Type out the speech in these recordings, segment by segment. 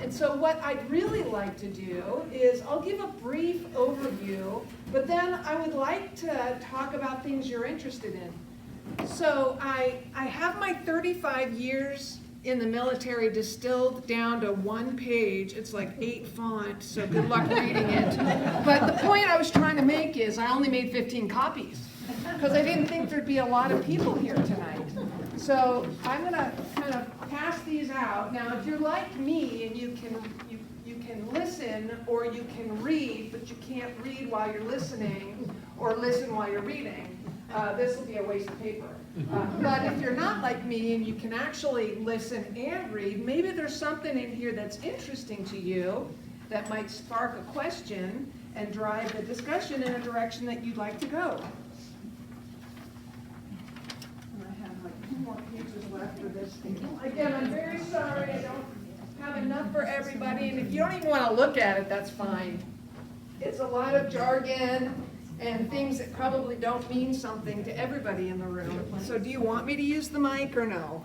And so what I'd really like to do is I'll give a brief overview, but then I would like to talk about things you're interested in. So I have my 35 years in the military distilled down to one page. It's like 8 font, so good luck reading it. But the point I was trying to make is I only made 15 copies because I didn't think there'd be a lot of people here tonight. So I'm going to kind of pass these out. Now, if you're like me and you can listen or you can read, but you can't read while you're listening or listen while you're reading, this will be a waste of paper. But if you're not like me and you can actually listen and read, maybe there's something in here that's interesting to you that might spark a question and drive the discussion in a direction that you'd like to go. And I have like 2 more pages left for this thing. Again, I'm very sorry I don't have enough for everybody, and if you don't even want to look at it, that's fine. It's a lot of jargon and things that probably don't mean something to everybody in the room. So do you want me to use the mic or no?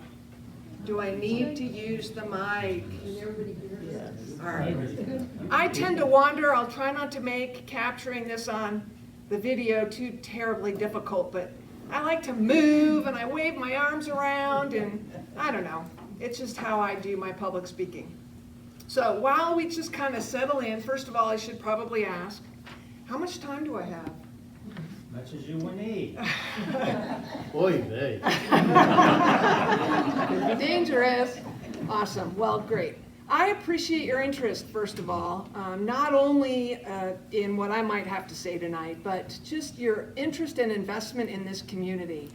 Do I need to use the mic? Yes. All right. I tend to wander. I'll try not to make capturing this on the video too terribly difficult, but I like to move and I wave my arms around and I don't know. It's just how I do my public speaking. So while we just kind of settle in, first of all, I should probably ask, how much time do I have? Much as you will need. Oy vey. Could be dangerous. Awesome. Well, great. I appreciate your interest, first of all, not only in what I might have to say tonight, but just your interest and investment in this community.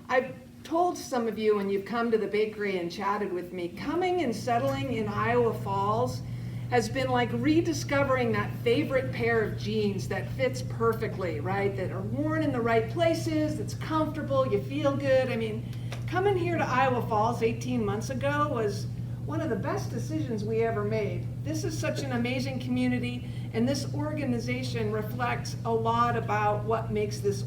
I've told some of you when you've come to the bakery and chatted with me, coming and settling in Iowa Falls has been like rediscovering that favorite pair of jeans that fits perfectly, right? That are worn in the right places, that's comfortable, you feel good. I mean, coming here to Iowa Falls 18 months ago was one of the best decisions we ever made. This is such an amazing community, and this organization reflects a lot about what makes this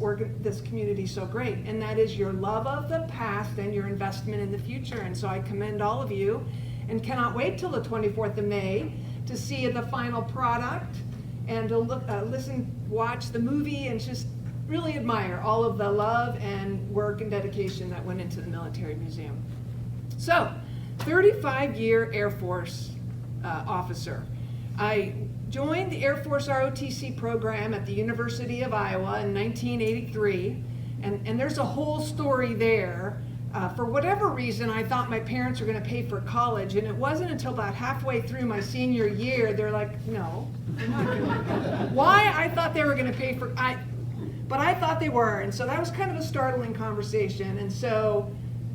community so great, and that is your love of the past and your investment in the future. And so I commend all of you and cannot wait till the 24th of May to see the final product and to look, watch the movie and just really admire all of the love and work and dedication that went into the Military Museum. So, 35-year Air Force officer. I joined the Air Force ROTC program at the University of Iowa in 1983, and there's a whole story there. For whatever reason, I thought my parents were going to pay for college, and it wasn't until about halfway through my senior year, they're like, no, they're not going to. Why? I thought they were going to pay for, but I thought they were, and so that was kind of a startling conversation. And so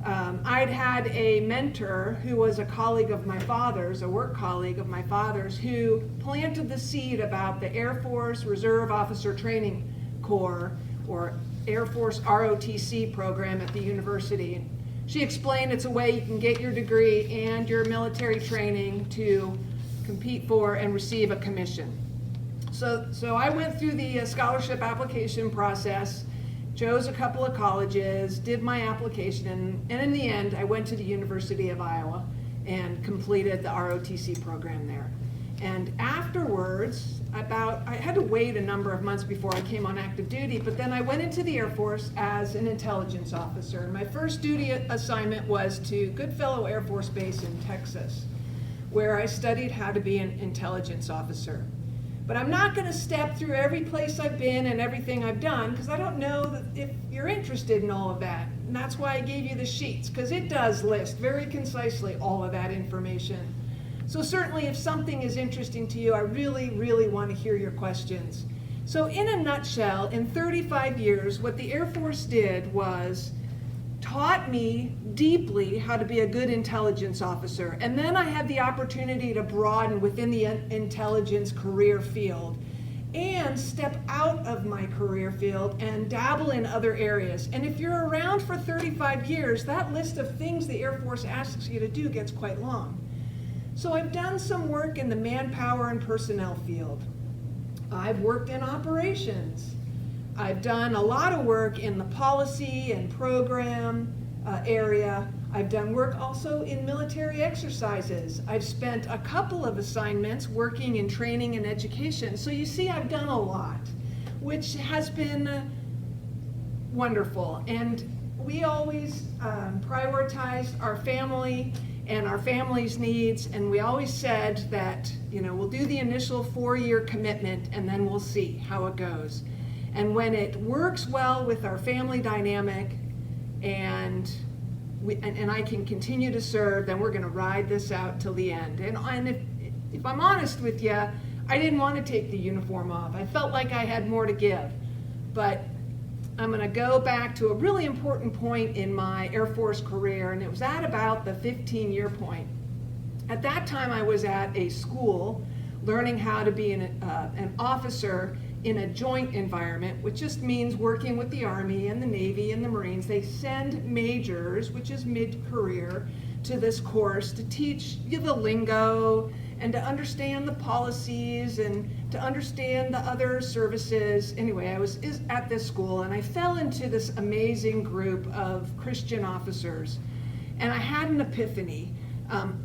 I'd had a mentor who was a colleague of my father's, a work colleague of my father's, who planted the seed about the Air Force Reserve Officer Training Corps, or Air Force ROTC program at the university. She explained it's a way you can get your degree and your military training to compete for and receive a commission. So I went through the scholarship application process, chose a couple of colleges, did my application, and in the end, I went to the University of Iowa and completed the ROTC program there. And afterwards, I had to wait a number of months before I came on active duty, but then I went into the Air Force as an intelligence officer. And my first duty assignment was to Goodfellow Air Force Base in Texas, where I studied how to be an intelligence officer. But I'm not going to step through every place I've been and everything I've done, because I don't know that if you're interested in all of that. And that's why I gave you the sheets, because it does list very concisely all of that information. So certainly if something is interesting to you, I really, really want to hear your questions. So in a nutshell, in 35 years, what the Air Force did was taught me deeply how to be a good intelligence officer. And then I had the opportunity to broaden within the intelligence career field and step out of my career field and dabble in other areas. And if you're around for 35 years, that list of things the Air Force asks you to do gets quite long. So I've done some work in the manpower and personnel field. I've worked in operations. I've done a lot of work in the policy and program area. I've done work also in military exercises. I've spent a couple of assignments working in training and education. So you see, I've done a lot, which has been wonderful. And we always prioritized our family and our family's needs, and we always said that, we'll do the initial 4-year commitment and then we'll see how it goes. And when it works well with our family dynamic and I can continue to serve, then we're gonna ride this out till the end. And if I'm honest with you, I didn't want to take the uniform off. I felt like I had more to give. But I'm going to go back to a really important point in my Air Force career, and it was at about the 15-year point. At that time, I was at a school learning how to be an officer in a joint environment, which just means working with the Army and the Navy and the Marines. They send majors, which is mid-career, to this course to teach you the lingo and to understand the policies and to understand the other services. Anyway, I was at this school and I fell into this amazing group of Christian officers, and I had an epiphany.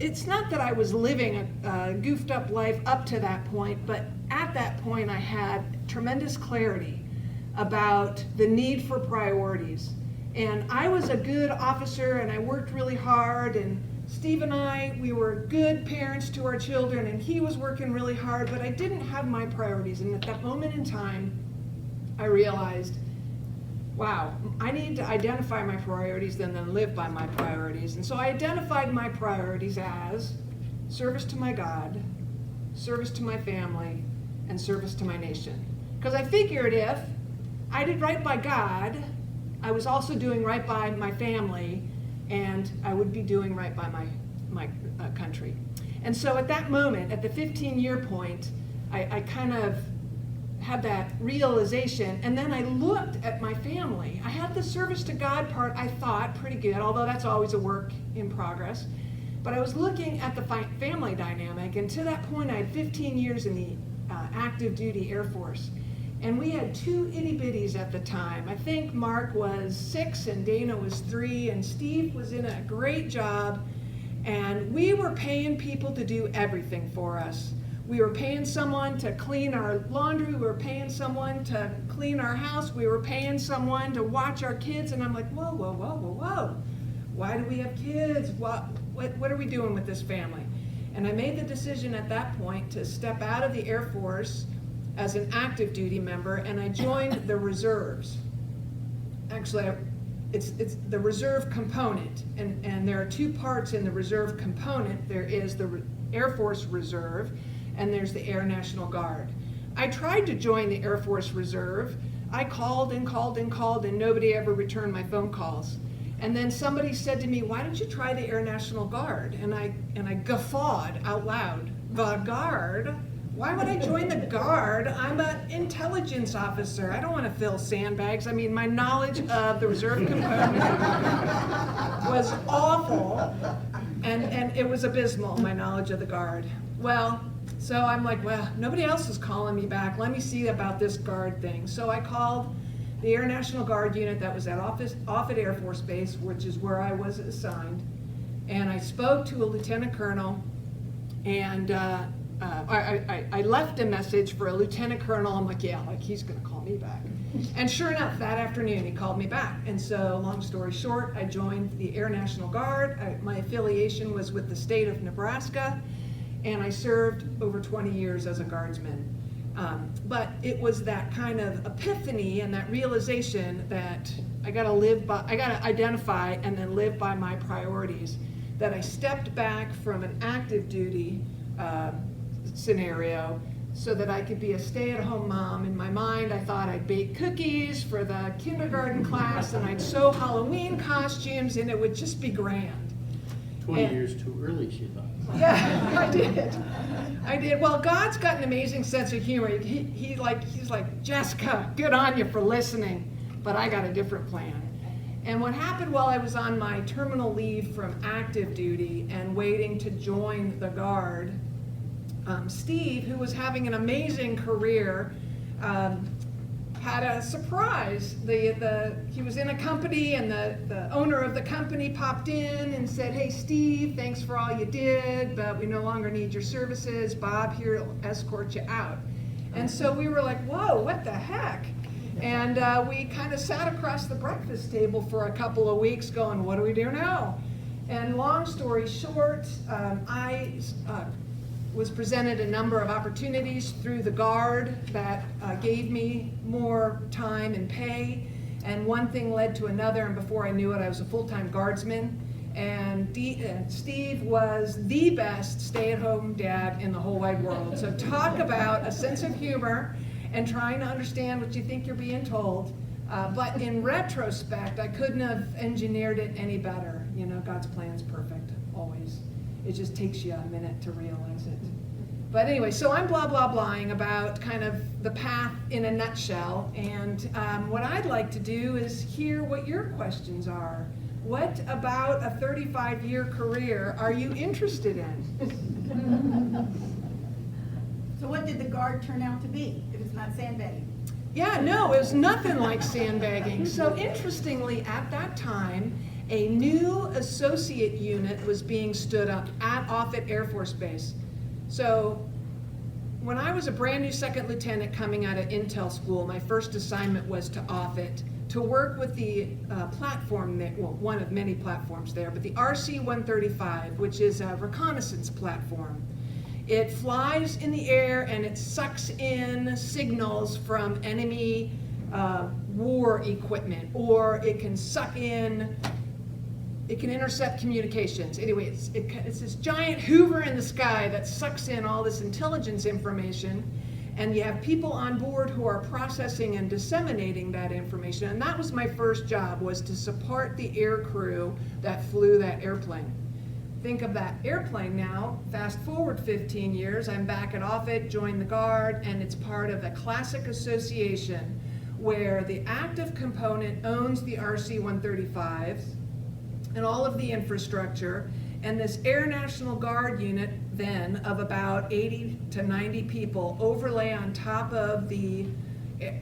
It's not that I was living a goofed up life up to that point, but at that point I had tremendous clarity about the need for priorities. And I was a good officer and I worked really hard, and Steve and I, we were good parents to our children, and he was working really hard, but I didn't have my priorities. And at that moment in time, I realized, wow, I need to identify my priorities and then live by my priorities. And so I identified my priorities as service to my God, service to my family, and service to my nation. Because I figured if I did right by God, I was also doing right by my family, and I would be doing right by my country. And so at that moment, at the 15-year point, I kind of had that realization, and then I looked at my family. I had the service to God part, I thought, pretty good, although that's always a work in progress. But I was looking at the family dynamic, and to that point, I had 15 years in the active duty Air Force. And we had 2 itty-bitties at the time. I think Mark was 6 and Dana was 3, and Steve was in a great job. And we were paying people to do everything for us. We were paying someone to clean our laundry. We were paying someone to clean our house. We were paying someone to watch our kids. And I'm like, whoa, whoa, whoa, whoa, whoa. Why do we have kids? What are we doing with this family? And I made the decision at that point to step out of the Air Force as an active duty member, and I joined the reserves. Actually, it's the reserve component, and there are 2 parts in the reserve component. There is the Air Force Reserve, and there's the Air National Guard. I tried to join the Air Force Reserve. I called and called and called, and nobody ever returned my phone calls. And then somebody said to me, why don't you try the Air National Guard? And I guffawed out loud. The Guard? Why would I join the Guard? I'm an intelligence officer. I don't want to fill sandbags. I mean, my knowledge of the reserve component was awful, and it was abysmal, my knowledge of the Guard. Well, so I'm like, well, nobody else is calling me back. Let me see about this Guard thing. So I called the Air National Guard unit that was at Offutt Air Force Base, which is where I was assigned, and I spoke to a lieutenant colonel, and I left a message for a lieutenant colonel. I'm like, yeah, like he's gonna call me back. And sure enough, that afternoon he called me back. And so, long story short, I joined the Air National Guard. My affiliation was with the state of Nebraska, and I served over 20 years as a guardsman. But it was that kind of epiphany and that realization that I gotta identify and then live by my priorities, that I stepped back from an active duty scenario so that I could be a stay-at-home mom. In my mind, I thought I'd bake cookies for the kindergarten class, and I'd sew Halloween costumes, and it would just be grand. 20 years too early, she thought. Yeah, I did. Well, God's got an amazing sense of humor. He's like, Jessica, good on you for listening, but I got a different plan. And what happened while I was on my terminal leave from active duty and waiting to join the Guard, Steve, who was having an amazing career, had a surprise. He was in a company, and the owner of the company popped in and said, "Hey, Steve, thanks for all you did, but we no longer need your services. Bob here will escort you out." And so we were like, "Whoa, what the heck?" And we kind of sat across the breakfast table for a couple of weeks going, "What do we do now?" And long story short, I was presented a number of opportunities through the Guard that gave me more time and pay, and one thing led to another, and before I knew it, I was a full-time Guardsman, and Steve was the best stay-at-home dad in the whole wide world. So talk about a sense of humor and trying to understand what you think you're being told. But in retrospect, I couldn't have engineered it any better. You know, God's plan's perfect, always. It just takes you a minute to realize it. But anyway, so I'm blahing about kind of the path in a nutshell. And what I'd like to do is hear what your questions are. What about a 35-year career are you interested in? So what did the Guard turn out to be, if it's not sandbagging? Yeah, no, it was nothing like sandbagging. So interestingly, at that time, a new associate unit was being stood up at Offutt Air Force Base. So when I was a brand new second lieutenant coming out of Intel school, my first assignment was to Offutt to work with the platform, well, one of many platforms there, but the RC-135, which is a reconnaissance platform. It flies in the air and it sucks in signals from enemy war equipment, or it can suck in, it can intercept communications. Anyway, it's this giant Hoover in the sky that sucks in all this intelligence information, and you have people on board who are processing and disseminating that information. And that was my first job, was to support the air crew that flew that airplane. Think of that airplane now, fast forward 15 years, I'm back at Offutt, joined the Guard, and it's part of a classic association where the active component owns the RC-135s and all of the infrastructure, and this Air National Guard unit then of about 80 to 90 people overlay on top of the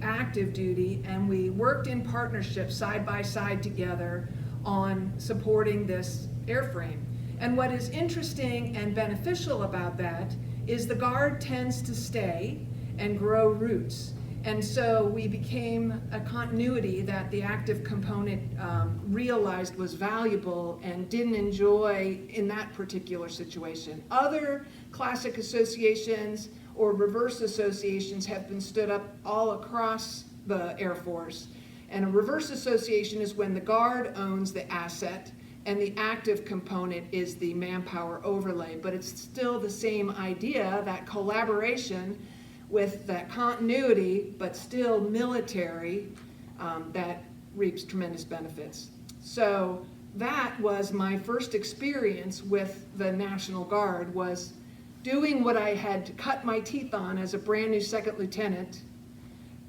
active duty, and we worked in partnership side by side together on supporting this airframe. And what is interesting and beneficial about that is the Guard tends to stay and grow roots. And so we became a continuity that the active component realized was valuable and didn't enjoy in that particular situation. Other classic associations or reverse associations have been stood up all across the Air Force. And a reverse association is when the Guard owns the asset and the active component is the manpower overlay. But it's still the same idea, that collaboration with that continuity, but still military, that reaps tremendous benefits. So that was my first experience with the National Guard, was doing what I had cut my teeth on as a brand new second lieutenant.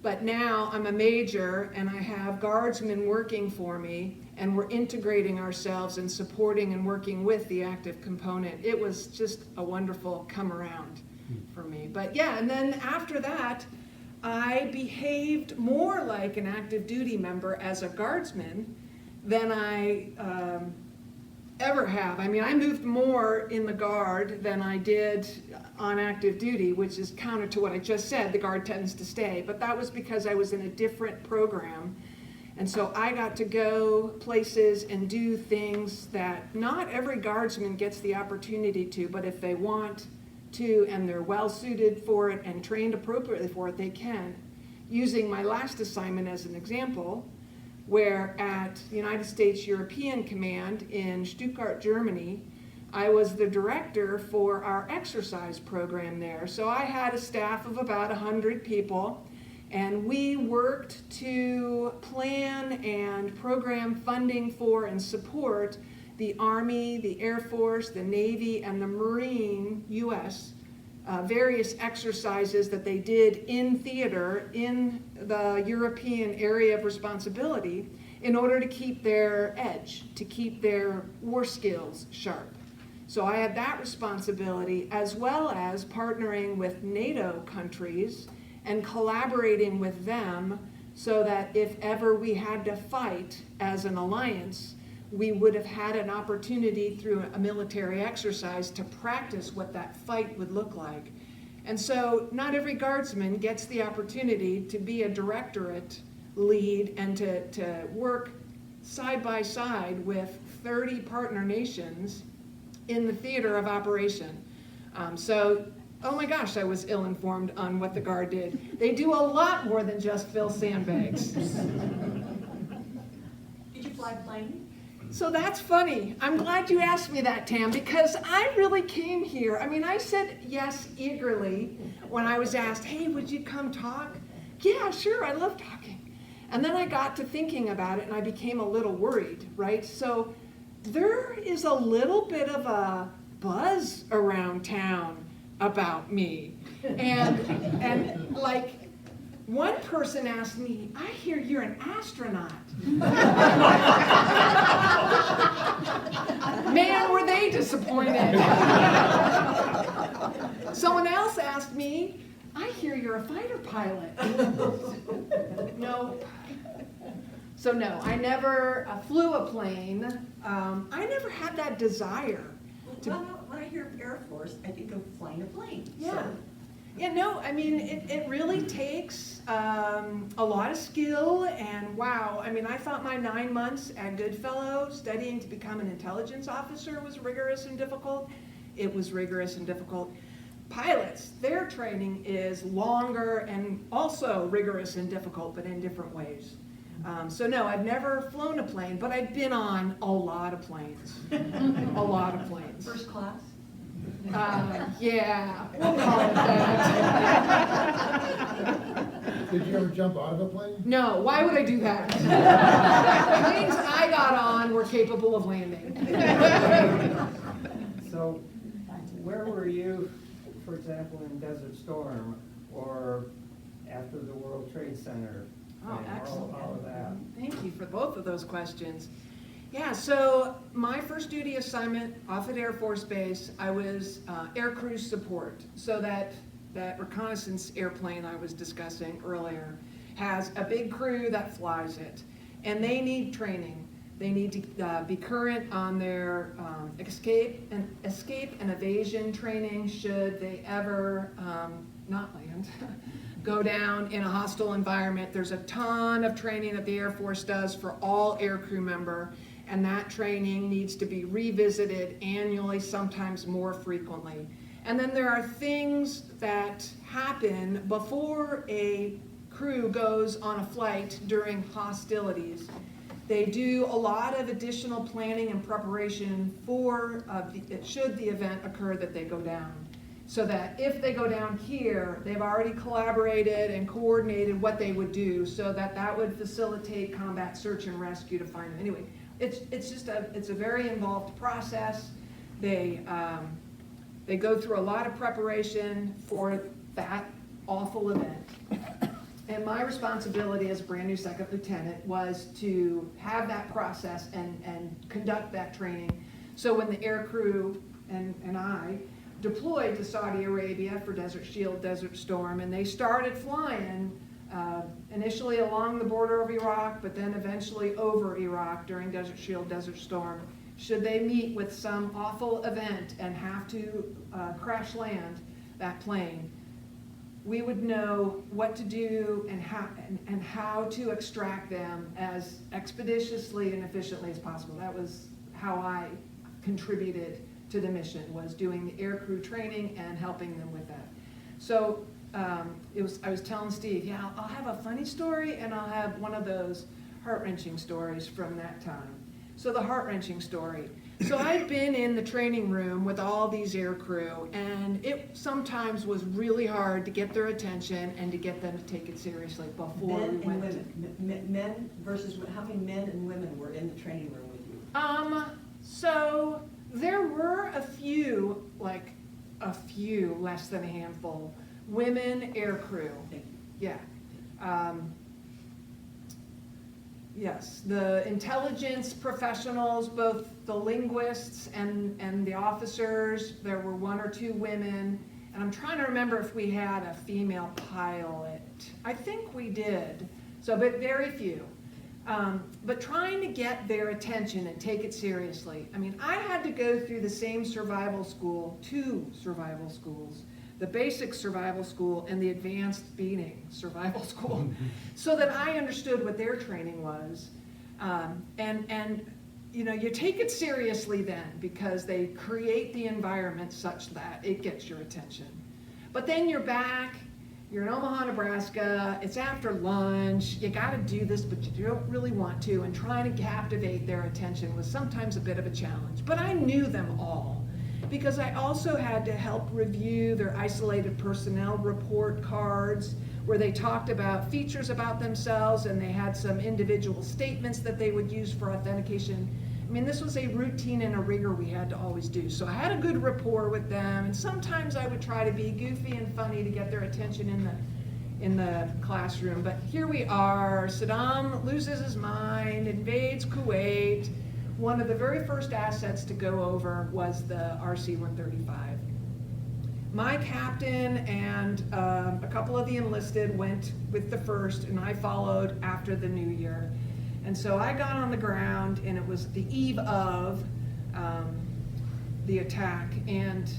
But now I'm a major and I have Guardsmen working for me, and we're integrating ourselves and supporting and working with the active component. It was just a wonderful come around for me. But yeah, and then after that, I behaved more like an active duty member as a Guardsman than I ever have. I mean, I moved more in the Guard than I did on active duty, which is counter to what I just said. The Guard tends to stay, but that was because I was in a different program. And so I got to go places and do things that not every Guardsman gets the opportunity to, but if they want to and they're well suited for it and trained appropriately for it, they can. Using my last assignment as an example, where at United States European Command in Stuttgart, Germany, I was the director for our exercise program there. So I had a staff of about 100 people, and we worked to plan and program funding for and support the Army, the Air Force, the Navy, and the Marine U.S., various exercises that they did in theater in the European area of responsibility in order to keep their edge, to keep their war skills sharp. So I had that responsibility, as well as partnering with NATO countries and collaborating with them so that if ever we had to fight as an alliance, we would have had an opportunity through a military exercise to practice what that fight would look like. And so not every guardsman gets the opportunity to be a directorate lead and to work side by side with 30 partner nations in the theater of operation. Oh my gosh, I was ill-informed on what the Guard did. They do a lot more than just fill sandbags. Did you fly a plane? So that's funny. I'm glad you asked me that, Tam, because I really came here. I mean, I said yes eagerly when I was asked, hey, would you come talk? Yeah, sure, I love talking. And then I got to thinking about it and I became a little worried, right? So there is a little bit of a buzz around town about me. And like, one person asked me, I hear you're an astronaut. Man, were they disappointed. Someone else asked me, I hear you're a fighter pilot. No. So no, I never flew a plane. I never had that desire. Well, when I hear Airforce, I think of flying a plane. Yeah. So, Yeah, no, I mean, it really takes a lot of skill, and wow, I mean, I thought my 9 months at Goodfellow studying to become an intelligence officer was rigorous and difficult. It was rigorous and difficult. Pilots, their training is longer and also rigorous and difficult, but in different ways. So no, I've never flown a plane, but I've been on a lot of planes. A lot of planes. first class? Yeah, we'll call it that. Did you ever jump out of a plane? No, why would I do that? Planes I got on were capable of landing. So, where were you, for example, in Desert Storm, or after the World Trade Center? Oh, and excellent. all of that. Thank you for both of those questions. Yeah, so my first duty assignment off at Air Force Base, I was air crew support. So that reconnaissance airplane I was discussing earlier has a big crew that flies it, and they need training. They need to be current on their escape and evasion training should they ever not land. Go down in a hostile environment. There's a ton of training that the Air Force does for all aircrew member, and that training needs to be revisited annually, sometimes more frequently. And then there are things that happen before a crew goes on a flight during hostilities. They do a lot of additional planning and preparation for should the event occur that they go down. So that if they go down here, they've already collaborated and coordinated what they would do so that that would facilitate combat search and rescue to find them. Anyway, it's a very involved process. They go through a lot of preparation for that awful event. And my responsibility as a brand new second lieutenant was to have that process and conduct that training. So when the air crew and I deployed to Saudi Arabia for Desert Shield, Desert Storm, and they started flying initially along the border of Iraq, but then eventually over Iraq during Desert Shield, Desert Storm. Should they meet with some awful event and have to crash land that plane, we would know what to do and how to extract them as expeditiously and efficiently as possible. That was how I contributed to the mission, was doing the aircrew training and helping them with that. So I was telling Steve, yeah, I'll have a funny story and I'll have one of those heart-wrenching stories from that time. So the heart-wrenching story. So I'd been in the training room with all these aircrew, and it sometimes was really hard to get their attention and to get them to take it seriously before we Men and went. women. Men versus, how many men and women were in the training room with you? So there were a few less than a handful, women aircrew. Thank you. Yeah. Yes, the intelligence professionals, both the linguists and the officers, there were 1 or 2 women, and I'm trying to remember if we had a female pilot. I think we did. So, but very few. But trying to get their attention and take it seriously. I mean, I had to go through the same survival school, 2 survival schools, the basic survival school and the advanced beating survival school, so that I understood what their training was. And you know, you take it seriously then, because they create the environment such that it gets your attention. But then you're back, you're in Omaha, Nebraska, it's after lunch, you gotta do this, but you don't really want to, and trying to captivate their attention was sometimes a bit of a challenge. But I knew them all, because I also had to help review their isolated personnel report cards, where they talked about features about themselves, and they had some individual statements that they would use for authentication. I mean, this was a routine and a rigor we had to always do. So I had a good rapport with them, and sometimes I would try to be goofy and funny to get their attention in the classroom. But here we are, Saddam loses his mind, invades Kuwait. One of the very first assets to go over was the RC-135. My captain and a couple of the enlisted went with the first, and I followed after the new year. And so I got on the ground, and it was the eve of the attack and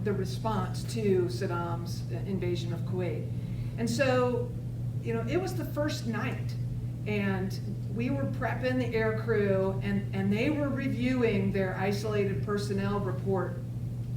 the response to Saddam's invasion of Kuwait. And so, you know, it was the first night, and we were prepping the air crew, and they were reviewing their isolated personnel report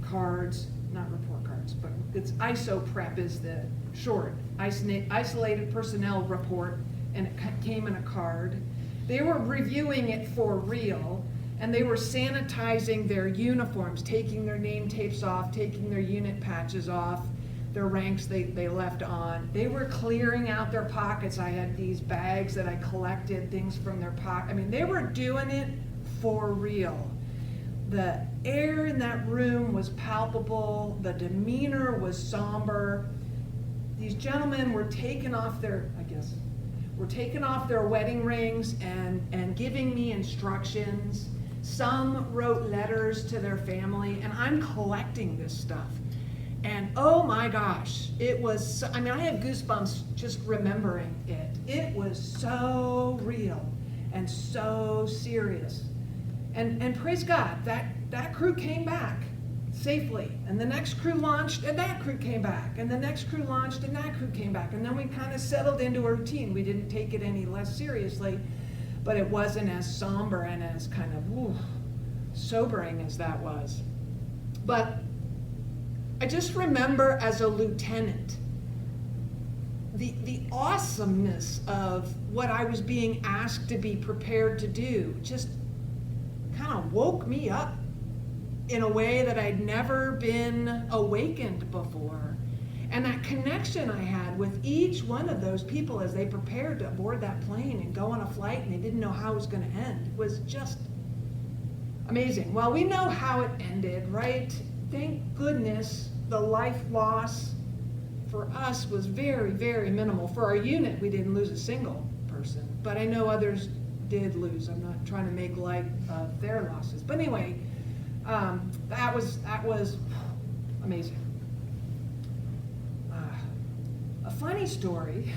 cards, not report cards, but it's ISO prep is the short, isolated personnel report, and it came in a card. They were reviewing it for real, and they were sanitizing their uniforms, taking their name tapes off, taking their unit patches off, their ranks they left on. They were clearing out their pockets. I had these bags that I collected things from their pocket. I mean, they were doing it for real. The air in that room was palpable. The demeanor was somber. These gentlemen were taking off their, were taking off their wedding rings and giving me instructions. Some wrote letters to their family, and I'm collecting this stuff. And oh my gosh, it was, I mean, I have goosebumps just remembering it. It was so real and so serious. And praise God, that crew came back safely. And the next crew launched, and that crew came back. And the next crew launched, and that crew came back. And then we kind of settled into a routine. We didn't take it any less seriously, but it wasn't as somber and as kind of sobering as that was. But I just remember as a lieutenant, the awesomeness of what I was being asked to be prepared to do just kind of woke me up in a way that I'd never been awakened before. And that connection I had with each one of those people as they prepared to board that plane and go on a flight, and they didn't know how it was going to end, was just amazing. Well, we know how it ended, right? Thank goodness the life loss for us was very, very minimal. For our unit, we didn't lose a single person, but I know others did lose. I'm not trying to make light of their losses. But anyway, that was amazing. A funny story.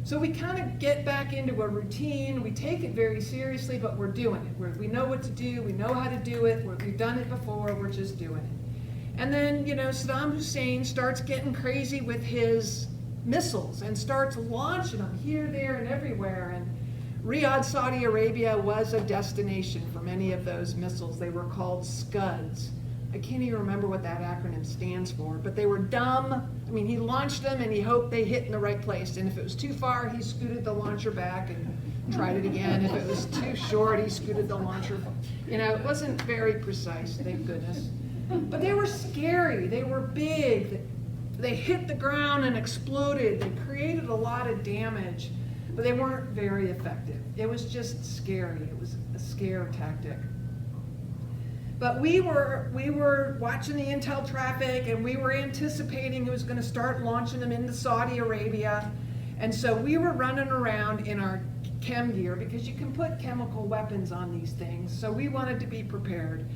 So we kind of get back into a routine. We take it very seriously, but we're doing it. We know what to do. We know how to do it. We've done it before. We're just doing it. And then, you know, Saddam Hussein starts getting crazy with his missiles and starts launching them here, there, and everywhere. And Riyadh, Saudi Arabia was a destination for many of those missiles. They were called Scuds. I can't even remember what that acronym stands for, but they were dumb. I mean, he launched them and he hoped they hit in the right place. And if it was too far, he scooted the launcher back and tried it again. If it was too short, he scooted the launcher. You know, it wasn't very precise, thank goodness. But they were scary. They were big. They hit the ground and exploded. They created a lot of damage, but they weren't very effective. It was just scary. It was a scare tactic. But we were watching the intel traffic, and we were anticipating he was going to start launching them into Saudi Arabia. And so we were running around in our chem gear, because you can put chemical weapons on these things. So we wanted to be prepared.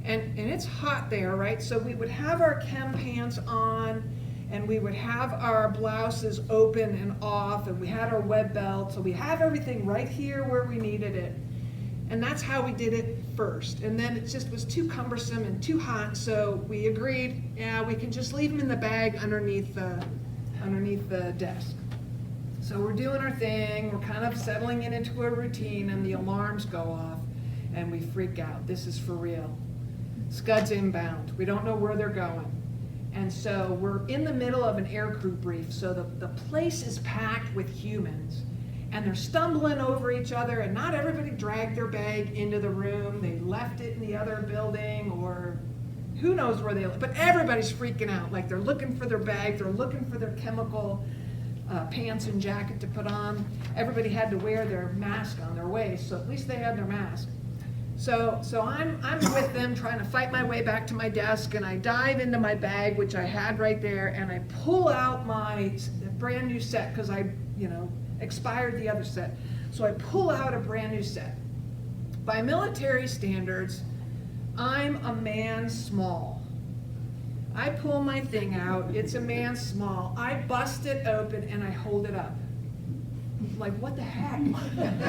And it's hot there, right? So we would have our chem pants on, and we would have our blouses open and off, and we had our web belt, so we have everything right here where we needed it. And that's how we did it first. And then it just was too cumbersome and too hot, so we agreed, yeah, we can just leave them in the bag underneath the desk. So we're doing our thing, we're kind of settling it into a routine, and the alarms go off, and we freak out. This is for real. Scud's inbound. We don't know where they're going. And so we're in the middle of an aircrew brief, so the place is packed with humans, and they're stumbling over each other, and not everybody dragged their bag into the room. They left it in the other building, or who knows where they left, but everybody's freaking out, like they're looking for their bag, they're looking for their chemical pants and jacket to put on. Everybody had to wear their mask on their waist, so at least they had their mask. So I'm with them trying to fight my way back to my desk, and I dive into my bag, which I had right there, and I pull out my brand new set, because I, expired the other set. So I pull out a brand new set. By military standards, I'm a man small. I pull my thing out, it's a man small. I bust it open and I hold it up. Like, what the heck?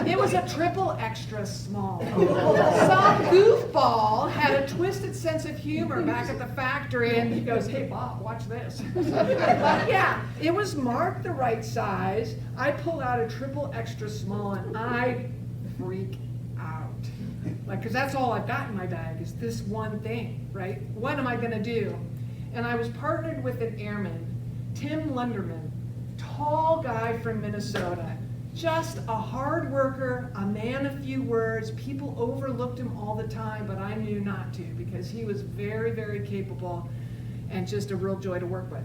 It was a triple extra small. Some goofball had a twisted sense of humor back at the factory, and he goes, "Hey Bob, watch this." But yeah, it was marked the right size. I pull out a triple extra small and I freak out. Like, because that's all I've got in my bag is this one thing, right? What am I gonna do? And I was partnered with an airman, Tim Lunderman, tall guy from Minnesota. Just a hard worker, a man of few words. People overlooked him all the time, but I knew not to, because he was very, very capable and just a real joy to work with.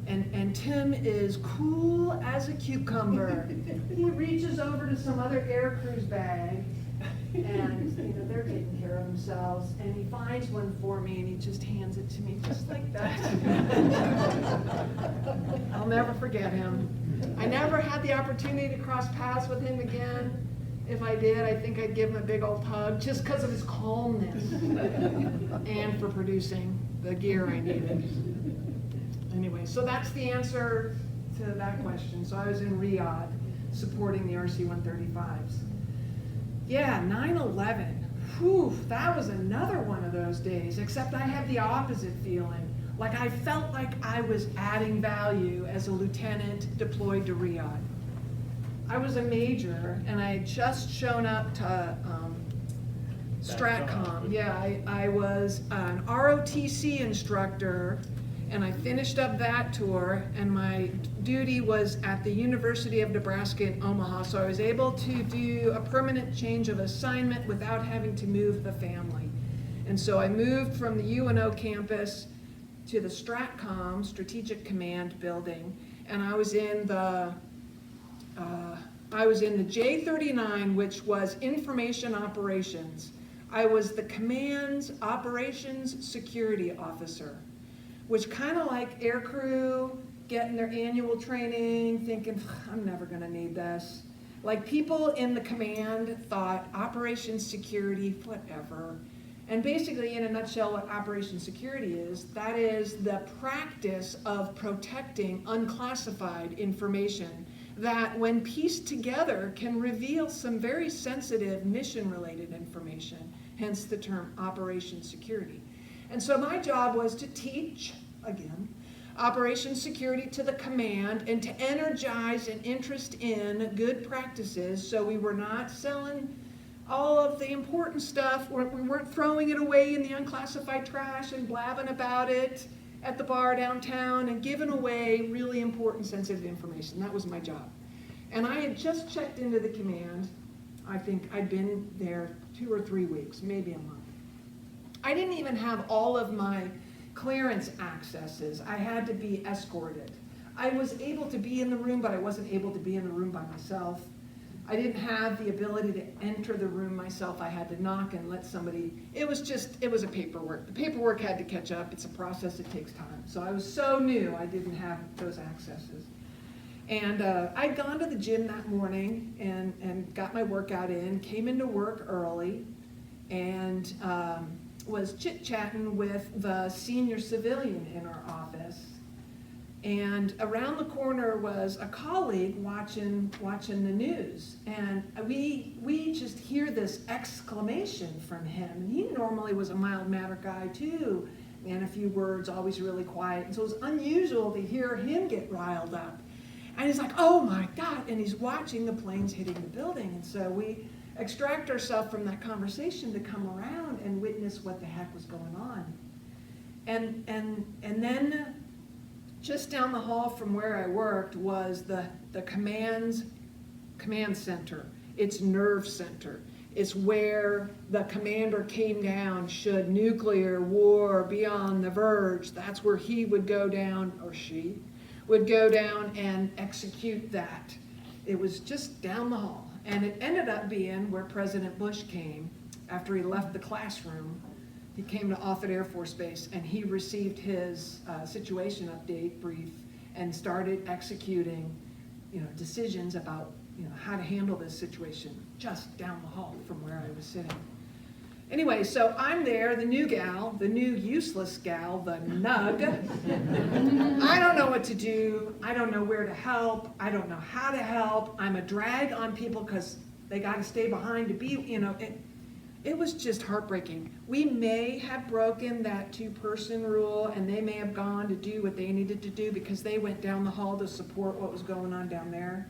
And Tim is cool as a cucumber. He reaches over to some other air crew's bag, and they're taking care of themselves, and he finds one for me, and he just hands it to me just like that. I'll never forget him. I never had the opportunity to cross paths with him again. If I did, I think I'd give him a big old hug, just because of his calmness and for producing the gear I needed. Anyway, so that's the answer to that question. So I was in Riyadh supporting the RC-135s. Yeah, 9/11. Whew, that was another one of those days, except I had the opposite feeling. Like, I felt like I was adding value as a lieutenant deployed to Riyadh. I was a major, and I had just shown up to Stratcom. Yeah, I was an ROTC instructor, and I finished up that tour, and my duty was at the University of Nebraska in Omaha, so I was able to do a permanent change of assignment without having to move the family. And so I moved from the UNO campus to the Stratcom, Strategic Command building, and I was in the J39, which was Information Operations. I was the command's Operations Security Officer, which kind of like aircrew getting their annual training, thinking, I'm never gonna need this. Like, people in the command thought Operations Security, whatever. And basically, in a nutshell, what Operations Security is, that is the practice of protecting unclassified information that, when pieced together, can reveal some very sensitive mission-related information, hence the term Operations Security. And so my job was to teach, again, Operations Security to the command and to energize an interest in good practices, so we were not selling all of the important stuff. We weren't throwing it away in the unclassified trash and blabbing about it at the bar downtown and giving away really important sensitive information. That was my job. And I had just checked into the command. I think I'd been there 2 or 3 weeks, maybe a month. I didn't even have all of my clearance accesses. I had to be escorted. I was able to be in the room, but I wasn't able to be in the room by myself. I didn't have the ability to enter the room myself. I had to knock and let somebody, it was a paperwork. The paperwork had to catch up. It's a process, it takes time. So I was so new, I didn't have those accesses. And I'd gone to the gym that morning and got my workout in, came into work early, and was chit-chatting with the senior civilian in our office. And around the corner was a colleague watching the news, and we just hear this exclamation from him. And he normally was a mild-mannered guy too, and a few words, always really quiet. And so it was unusual to hear him get riled up. And he's like, "Oh my God!" And he's watching the planes hitting the building. And so we extract ourselves from that conversation to come around and witness what the heck was going on. And then just down the hall from where I worked was the command center. It's nerve center. It's where the commander came down should nuclear war be on the verge. That's where he would go down, or she would go down and execute that. It was just down the hall. And it ended up being where President Bush came after he left the classroom. He came to Offutt Air Force Base, and he received his situation update brief and started executing, decisions about, how to handle this situation just down the hall from where I was sitting. Anyway, so I'm there, the new gal, the new useless gal, the nug. I don't know what to do. I don't know where to help. I don't know how to help. I'm a drag on people because they got to stay behind to be, It was just heartbreaking. We may have broken that 2-person rule, and they may have gone to do what they needed to do because they went down the hall to support what was going on down there.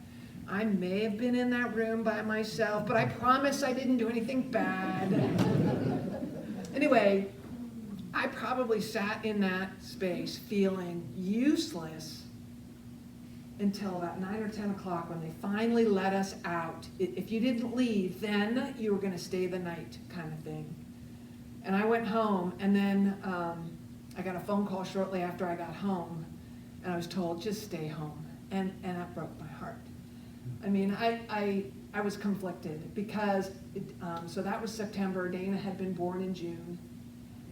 I may have been in that room by myself, but I promise I didn't do anything bad. Anyway, I probably sat in that space feeling useless until about 9 or 10 o'clock when they finally let us out. If you didn't leave, then you were gonna stay the night, kind of thing. And I went home, and then I got a phone call shortly after I got home, and I was told, just stay home. And that broke my heart. I mean, I was conflicted because, so that was September. Dana had been born in June.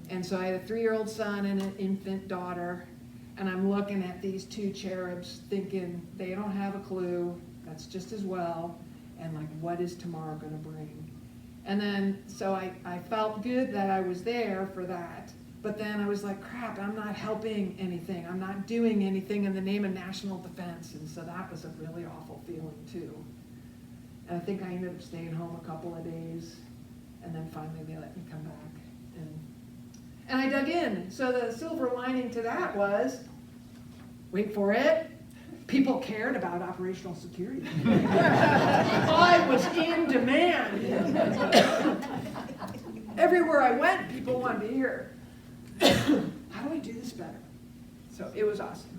And so I had a 3-year-old son and an infant daughter. And I'm looking at these 2 cherubs thinking they don't have a clue. That's just as well. And like, what is tomorrow going to bring? And then, so I felt good that I was there for that. But then I was like, crap, I'm not helping anything. I'm not doing anything in the name of national defense. And so that was a really awful feeling too. And I think I ended up staying home a couple of days. And then finally they let me come back. And I dug in. So the silver lining to that was, wait for it, people cared about operational security. I was in demand. Everywhere I went, people wanted to hear, how do we do this better? So it was awesome.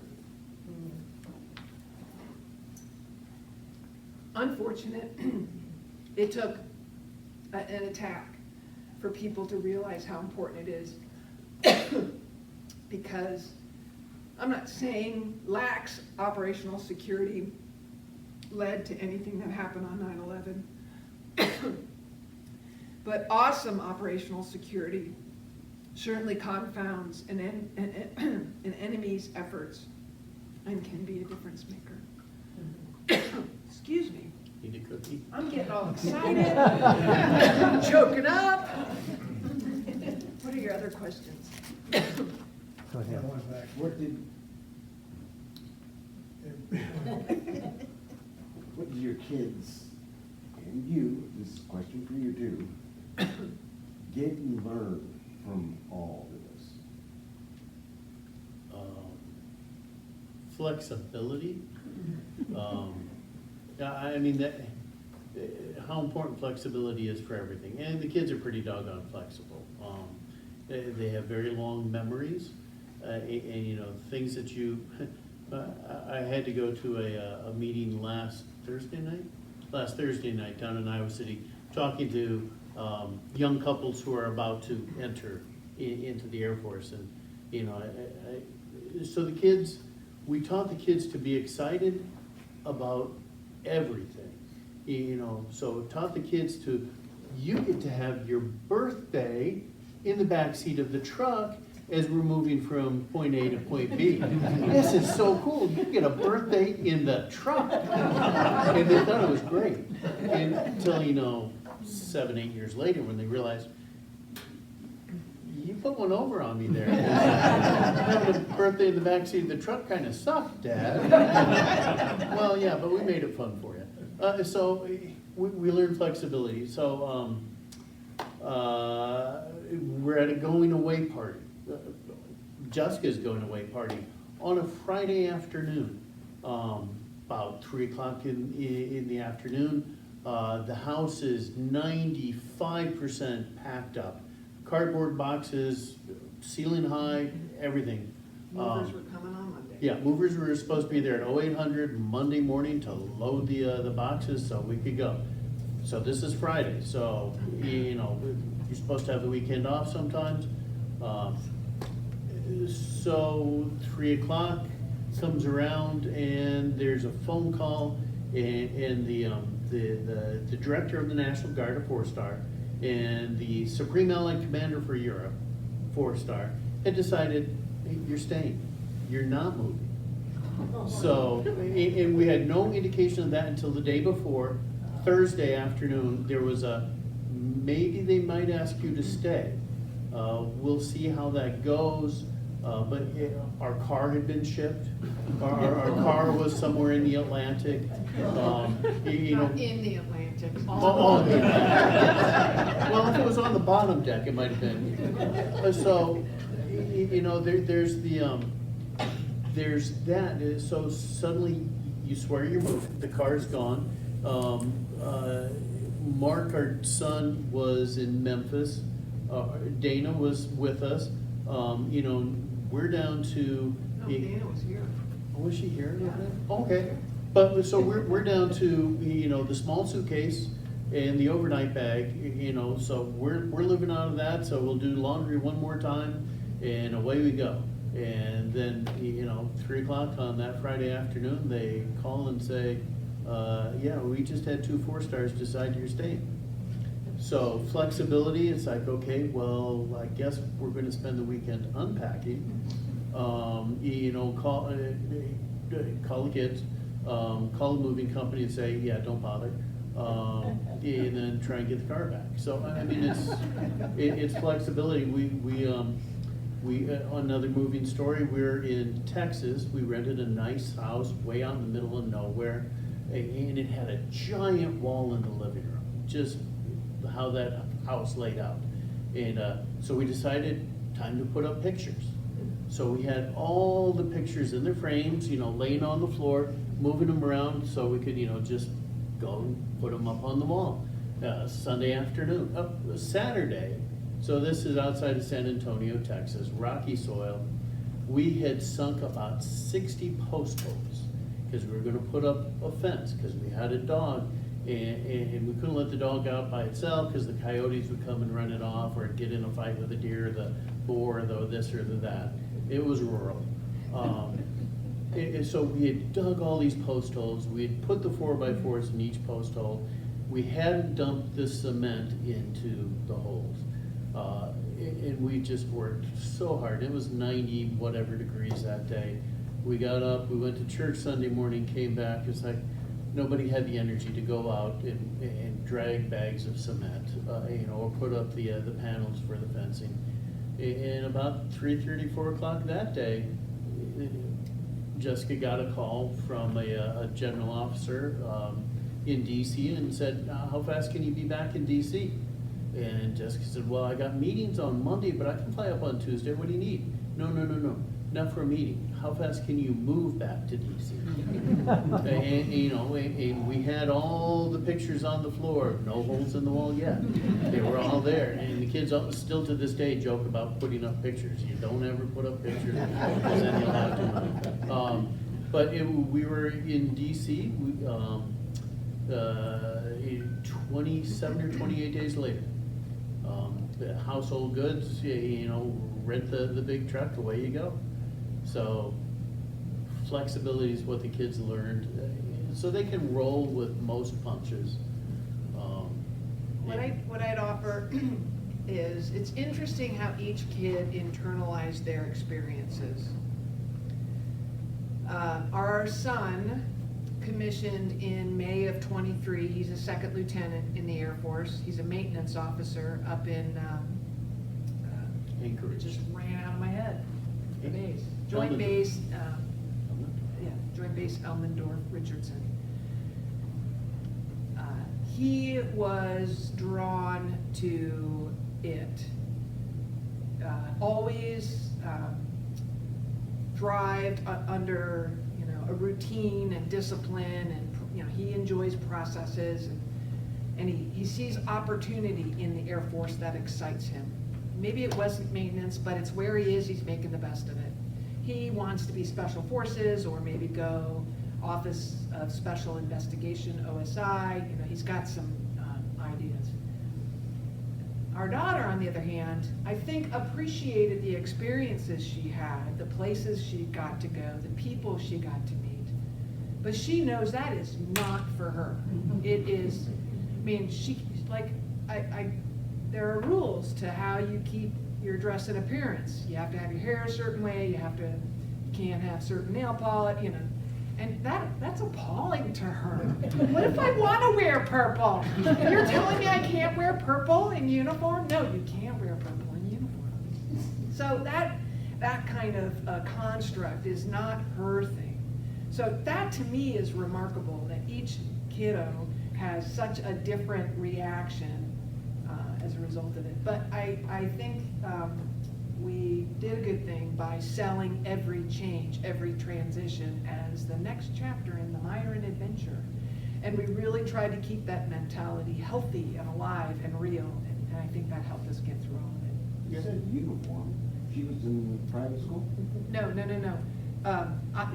Unfortunate, it took an attack for people to realize how important it is. Because I'm not saying lax operational security led to anything that happened on 9/11. But awesome operational security certainly confounds an enemy's efforts and can be a difference maker. Excuse me. Need a cookie? I'm getting all excited. I'm choking up. What are your other questions? Go ahead. What did your kids and you, this is a question for you too, get and learn from all of this? Flexibility. Yeah, I mean, how important flexibility is for everything. And the kids are pretty doggone flexible. They have very long memories, and things that you, I had to go to a meeting last Thursday night down in Iowa City, talking to young couples who are about to enter into the Air Force. And, so the kids, we taught the kids to be excited about everything. So taught the kids to, you get to have your birthday in the back seat of the truck as we're moving from point A to point B. This is so cool. You get a birthday in the truck. And they thought it was great. Until, 7, 8 years later when they realized You put one over on me there. Having a birthday in the backseat of the truck kind of sucked, Dad. Well, yeah, but we made it fun for you. So we learned flexibility. So we're at a going away party. Jessica's going away party on a Friday afternoon, about 3 o'clock in the afternoon. The house is 95% packed up. Cardboard boxes, ceiling high, everything. Movers were coming on Monday. Yeah, movers were supposed to be there at 0800 Monday morning to load the boxes so we could go. So this is Friday, so, you know, you're supposed to have the weekend off sometimes. So 3 o'clock comes around and there's a phone call and the director of the National Guard, a 4-star, and the Supreme Allied Commander for Europe, 4-star, had decided, hey, you're staying, you're not moving. So, and we had no indication of that until the day before, Thursday afternoon, there was a, maybe they might ask you to stay. We'll see how that goes, but our car had been shipped. Our car was somewhere in the Atlantic. You know, Not in the Atlantic. Oh, yeah. Well, if it was on the bottom deck, it might have been. So, you know, there's that. So suddenly you swear you're moving, the car's gone. Mark, our son, was in Memphis. Dana was with us. You know, we're down to. No, Dana was here. Oh, was she here? Okay. But, so we're down to, you know, the small suitcase and the overnight bag, you know, so we're living out of that, so we'll do laundry one more time, and away we go. And then, you know, 3 o'clock on that Friday afternoon, they call and say, yeah, we just had 2 4-stars decide you're staying. So flexibility, it's like, okay, well, I guess we're gonna spend the weekend unpacking. You know, call the kids. Call the moving company and say, yeah, don't bother, and then try and get the car back. So, I mean, it's flexibility. We another moving story, we're in Texas, we rented a nice house way out in the middle of nowhere, and it had a giant wall in the living room, just how that house laid out. And so we decided, time to put up pictures. So we had all the pictures in their frames, you know, laying on the floor, moving them around so we could, you know, just go and put them up on the wall. Sunday afternoon, Saturday, so this is outside of San Antonio, Texas, rocky soil. We had sunk about 60 post holes because we were gonna put up a fence because we had a dog and we couldn't let the dog out by itself because the coyotes would come and run it off or get in a fight with the deer, the boar, the this or the that. It was rural. So we had dug all these post holes. We had put the 4x4s in each post hole. We hadn't dumped the cement into the holes. And we just worked so hard. It was 90 whatever degrees that day. We got up, we went to church Sunday morning, came back. It's like nobody had the energy to go out and drag bags of cement, you know, or put up the panels for the fencing. And about 3:30, 4 o'clock that day, Jessica got a call from a general officer in DC and said, how fast can you be back in DC? And Jessica said, well, I got meetings on Monday, but I can fly up on Tuesday. What do you need? No, not for a meeting. How fast can you move back to DC? And, you know, and we had all the pictures on the floor, no holes in the wall yet. They were all there. And the kids still to this day joke about putting up pictures. You don't ever put up pictures because then you'll have to. But we were in DC 27 or 28 days later. Household goods, you know, rent the big truck, away you go. So flexibility is what the kids learned, so they can roll with most punches. What I'd offer is, it's interesting how each kid internalized their experiences. Our son commissioned in May of '23. He's a second lieutenant in the Air Force. He's a maintenance officer up in It Anchorage. just ran out of my head. The base, Elmendorf. Joint Base, yeah, Joint Base Elmendorf Richardson. He was drawn to it. Always thrived under, a routine and discipline, and, he enjoys processes, and he sees opportunity in the Air Force that excites him. Maybe it wasn't maintenance, but it's where he is, he's making the best of it. He wants to be Special Forces, or maybe go Office of Special Investigation, OSI, he's got some ideas. Our daughter, on the other hand, I think appreciated the experiences she had, the places she got to go, the people she got to meet. But she knows that is not for her. It is, there are rules to how you keep your dress and appearance. You have to have your hair a certain way, you can't have certain nail polish, and that's appalling to her. What if I want to wear purple? You're telling me I can't wear purple in uniform? No, you can't wear purple in uniform. So that kind of construct is not her thing. So that to me is remarkable, that each kiddo has such a different reaction as a result of it. But I think we did a good thing by selling every change, every transition as the next chapter in the Meyeraan adventure. And we really tried to keep that mentality healthy and alive and real, and I think that helped us get through all of it. You said uniform. She was in private school? No.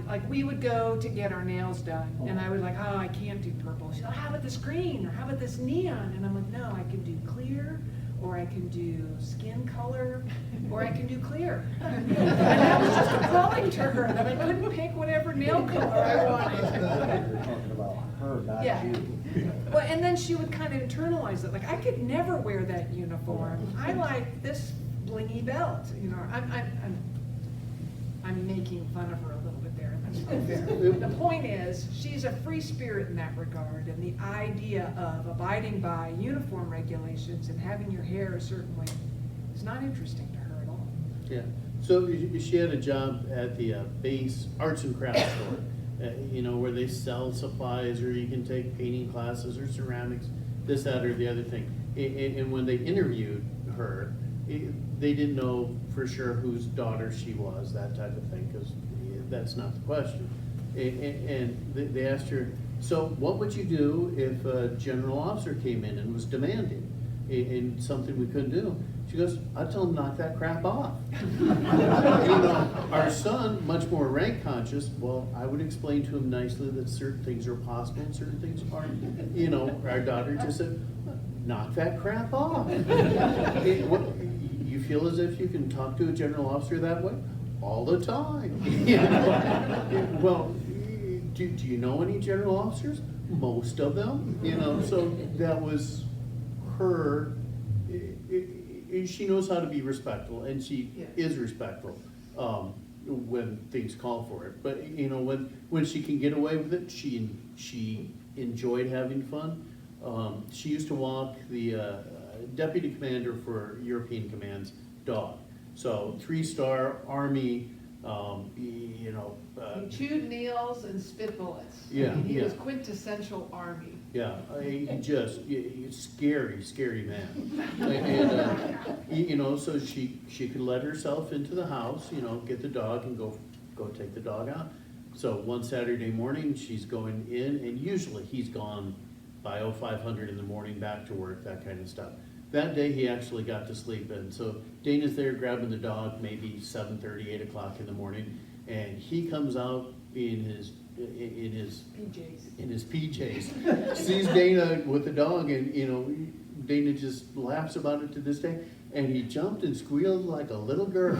Like we would go to get our nails done, and I was like, oh, I can't do purple. She's like, how about this green, or how about this neon? And I'm like, no, I can do clear, or I can do skin color, or I can do clear. And that was just appalling to her, that I couldn't pick whatever nail color I wanted. You're talking about her, not Yeah. you. Well, and then she would kind of internalize it, like, I could never wear that uniform. I like this blingy belt, I'm making fun of her a little bit there, and that's not fair. The point is, she's a free spirit in that regard, and the idea of abiding by uniform regulations and having your hair a certain way is not interesting to her at all. Yeah, so she had a job at the base arts and crafts store, where they sell supplies, or you can take painting classes or ceramics, this, that, or the other thing. And when they interviewed her, they didn't know for sure whose daughter she was, that type of thing, because that's not the question. And they asked her, so what would you do if a general officer came in and was demanding and something we couldn't do? She goes, I'd tell him, knock that crap off. Our son, much more rank conscious, well, I would explain to him nicely that certain things are possible and certain things aren't. Our daughter just said, knock that crap off. You feel as if you can talk to a general officer that way? All the time. Well, do you know any general officers? Most of them, so that was her. She knows how to be respectful, and she is respectful when things call for it. But when she can get away with it, she enjoyed having fun. She used to walk the deputy commander for European Command's dog. So 3-star Army, He chewed nails and spit bullets. Yeah, He yeah. was quintessential Army. yeah, scary man. And, so she could let herself into the house, get the dog and go take the dog out. So one Saturday morning, she's going in, and usually he's gone by 0500 in the morning, back to work, that kind of stuff. That day, he actually got to sleep in. So Dana's there grabbing the dog, maybe 7:30, 8 o'clock in the morning, and he comes out in his PJs, sees Dana with the dog, and Dana just laughs about it to this day. And he jumped and squealed like a little girl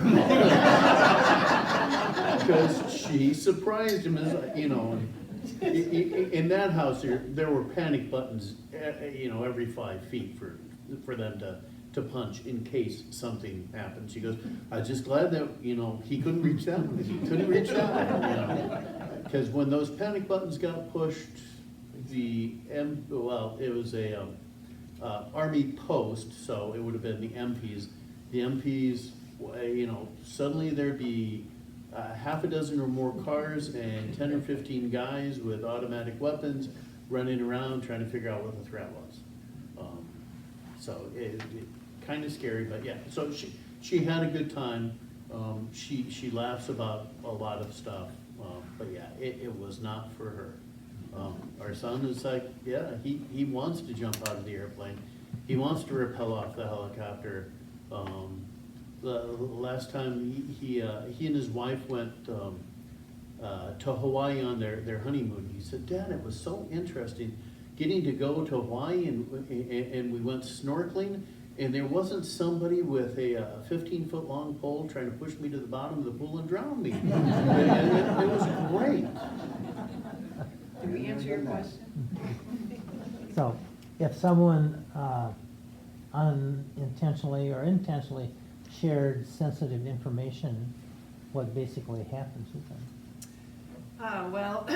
because she surprised him. In that house, there were panic buttons, every 5 feet for them to punch in case something happened. She goes, I was just glad that, he couldn't reach that one. He couldn't reach that one, because when those panic buttons got pushed, it was a Army post, so it would have been the MPs. The MPs you know, suddenly there'd be half a dozen or more cars and 10 or 15 guys with automatic weapons running around trying to figure out what the threat was. So it kind of scary, but yeah, so she had a good time. She laughs about a lot of stuff, but yeah, it was not for her. Our son is like, yeah, he wants to jump out of the airplane. He wants to rappel off the helicopter. The last time he and his wife went to Hawaii on their honeymoon, he said, "Dad, it was so interesting getting to go to Hawaii and we went snorkeling, and there wasn't somebody with a 15-foot long pole trying to push me to the bottom of the pool and drown me." It was great. Did we answer your question? So, if someone unintentionally or intentionally shared sensitive information, what basically happens with them? Well,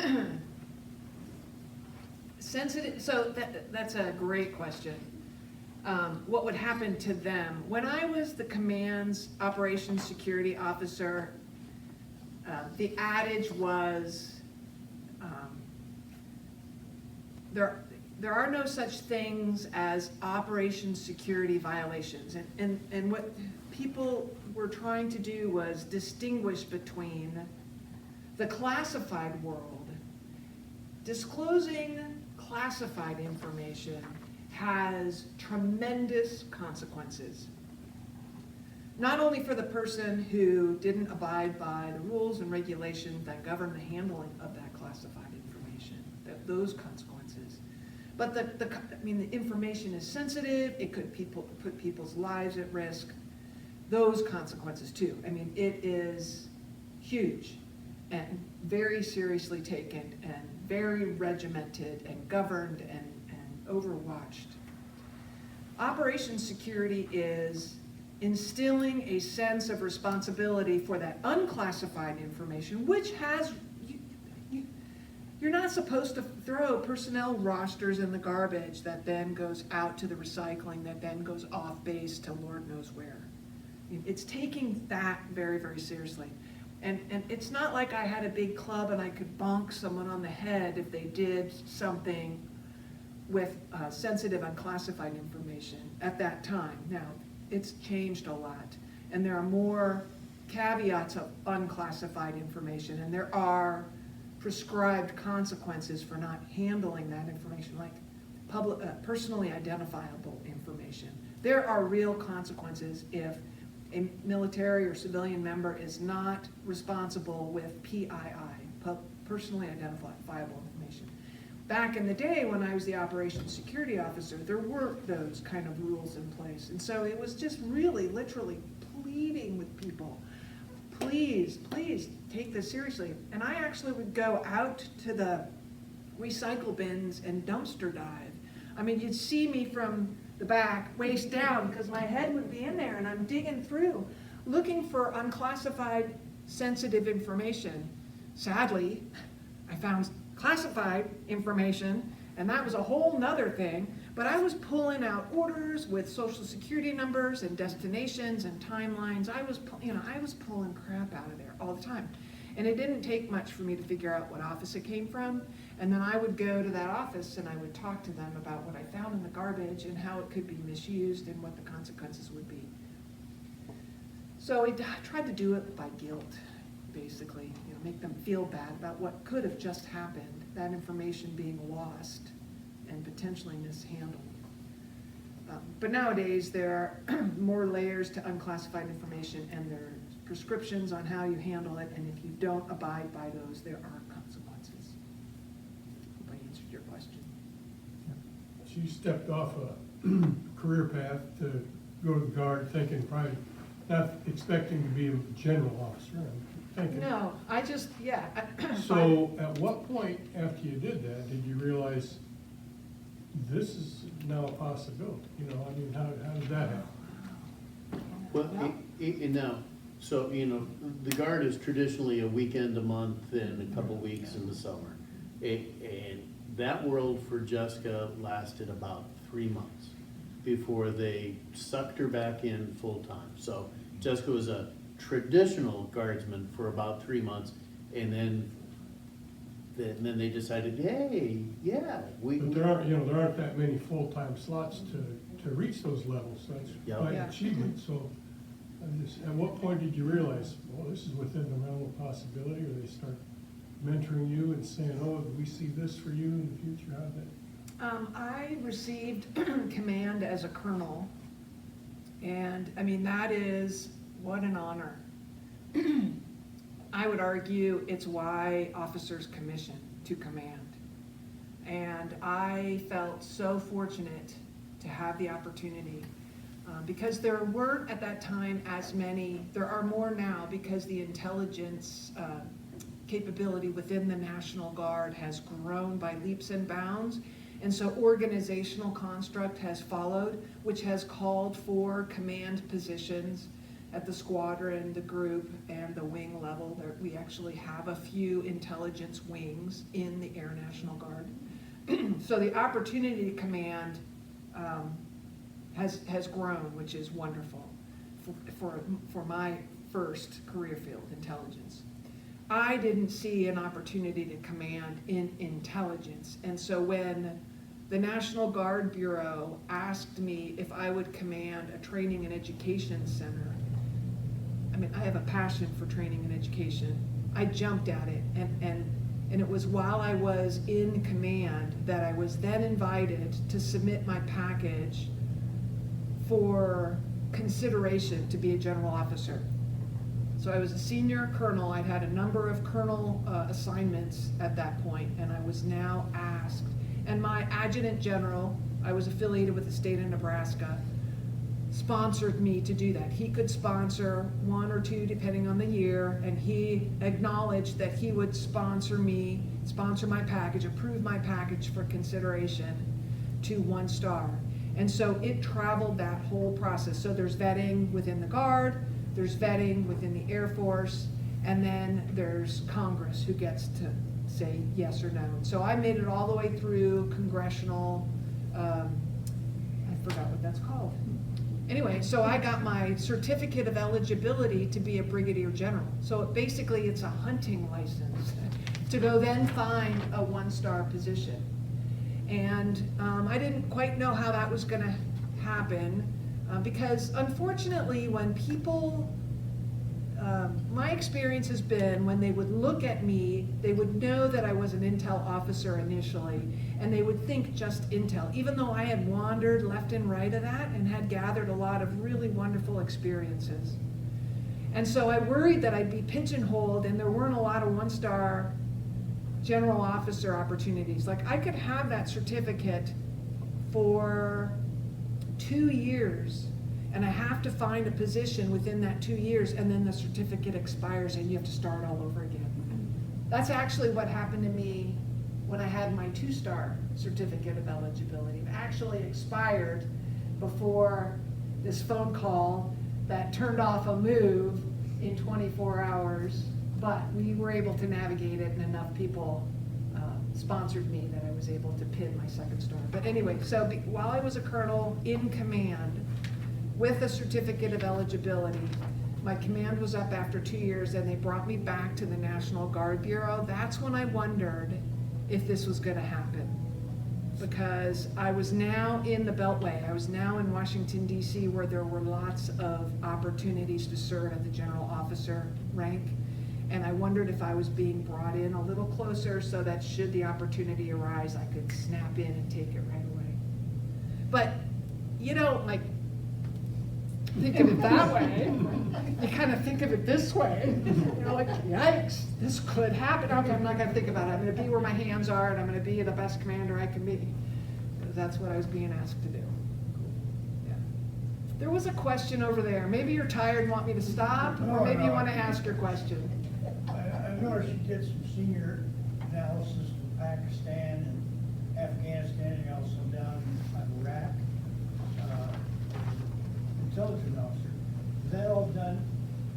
sensitive, so that's a great question. What would happen to them? When I was the command's operations security officer, the adage was, there are no such things as operations security violations. And what people were trying to do was distinguish between the classified world. Disclosing classified information has tremendous consequences. Not only for the person who didn't abide by the rules and regulations that govern the handling of that classified information, those consequences, but the information is sensitive. It could put people's lives at risk. Those consequences too. I mean, it is huge and very seriously taken and very regimented and governed and overwatched. Operations security is instilling a sense of responsibility for that unclassified information, which has, you're not supposed to throw personnel rosters in the garbage that then goes out to the recycling, that then goes off base to Lord knows where. It's taking that very, very seriously. And it's not like I had a big club and I could bonk someone on the head if they did something with sensitive unclassified information at that time. Now, it's changed a lot. And there are more caveats of unclassified information, and there are prescribed consequences for not handling that information, like personally identifiable information. There are real consequences if a military or civilian member is not responsible with PII, personally identifiable information. Back in the day when I was the operations security officer, there weren't those kind of rules in place. And so it was just really literally pleading with people, please, please take this seriously. And I actually would go out to the recycle bins and dumpster dive. I mean, you'd see me from the back, waist down, because my head would be in there and I'm digging through, looking for unclassified sensitive information. Sadly, I found classified information, and that was a whole nother thing, but I was pulling out orders with social security numbers and destinations and timelines. I was pulling crap out of there all the time. And it didn't take much for me to figure out what office it came from, and then I would go to that office and I would talk to them about what I found in the garbage and how it could be misused and what the consequences would be. So I tried to do it by guilt, basically, make them feel bad about what could have just happened, that information being lost and potentially mishandled. But nowadays there are more layers to unclassified information, and there are prescriptions on how you handle it, and if you don't abide by those, there are consequences. Hope I answered your question. She stepped off a career path to go to the Guard thinking probably, not expecting to be a general officer, I'm thinking. No, I just, yeah. So at what point after you did that, did you realize this is now a possibility? How did that happen? Well, now, so, the Guard is traditionally a weekend a month and a couple weeks in the summer. And that world for Jessica lasted about 3 months before they sucked her back in full time. So Jessica was a traditional guardsman for about 3 months, and then they decided, hey, yeah, we. But there aren't that many full-time slots to reach those levels, that's Yeah. quite Yeah. an achievement, so. At what point did you realize, well, this is within the realm of possibility, or they start mentoring you and saying, oh, we see this for you in the future, how'd that? I received command as a colonel, and I mean, that is, what an honor. I would argue it's why officers commission to command. And I felt so fortunate to have the opportunity, because there weren't at that time as many, there are more now because the intelligence capability within the National Guard has grown by leaps and bounds. And so organizational construct has followed, which has called for command positions at the squadron, the group, and the wing level. We actually have a few intelligence wings in the Air National Guard. So the opportunity to command has grown, which is wonderful for my first career field, intelligence. I didn't see an opportunity to command in intelligence, and so when the National Guard Bureau asked me if I would command a training and education center, I mean, I have a passion for training and education. I jumped at it, and it was while I was in command that I was then invited to submit my package for consideration to be a general officer. So I was a senior colonel. I'd had a number of colonel assignments at that point, and I was now asked. And my adjutant general, I was affiliated with the state of Nebraska, sponsored me to do that. He could sponsor 1 or 2 depending on the year, and he acknowledged that he would sponsor me, sponsor my package, approve my package for consideration to 1 star. And so it traveled that whole process. So there's vetting within the Guard, there's vetting within the Air Force, and then there's Congress who gets to say yes or no. And so I made it all the way through congressional, I forgot what that's called. Anyway, so I got my certificate of eligibility to be a brigadier general. So basically it's a hunting license to go then find a 1-star position. And I didn't quite know how that was gonna happen, because unfortunately when people, my experience has been when they would look at me, they would know that I was an intel officer initially, and they would think just intel, even though I had wandered left and right of that and had gathered a lot of really wonderful experiences. And so I worried that I'd be pigeonholed and there weren't a lot of 1-star general officer opportunities. Like I could have that certificate for 2 years, and I have to find a position within that 2 years, and then the certificate expires and you have to start all over again. That's actually what happened to me when I had my 2-star certificate of eligibility. It actually expired before this phone call that turned off a move in 24 hours, but we were able to navigate it, and enough people sponsored me that I was able to pin my 2nd star. But anyway, so while I was a colonel in command with a certificate of eligibility, my command was up after 2 years, and they brought me back to the National Guard Bureau. That's when I wondered if this was gonna happen, because I was now in the Beltway. I was now in Washington, D.C., where there were lots of opportunities to serve at the general officer rank. And I wondered if I was being brought in a little closer so that should the opportunity arise, I could snap in and take it right away. But you don't like think of it that way. You kind of think of it this way. You're like, yikes, this could happen. Okay, I'm not gonna think about it. I'm gonna be where my hands are, and I'm gonna be the best commander I can be. Because that's what I was being asked to do. Yeah. There was a question over there. Maybe you're tired and want me to stop, or maybe you want to ask your question. I noticed you did some senior analysis of Pakistan and Afghanistan, and also down in Iraq. Intelligence officer. Was that all done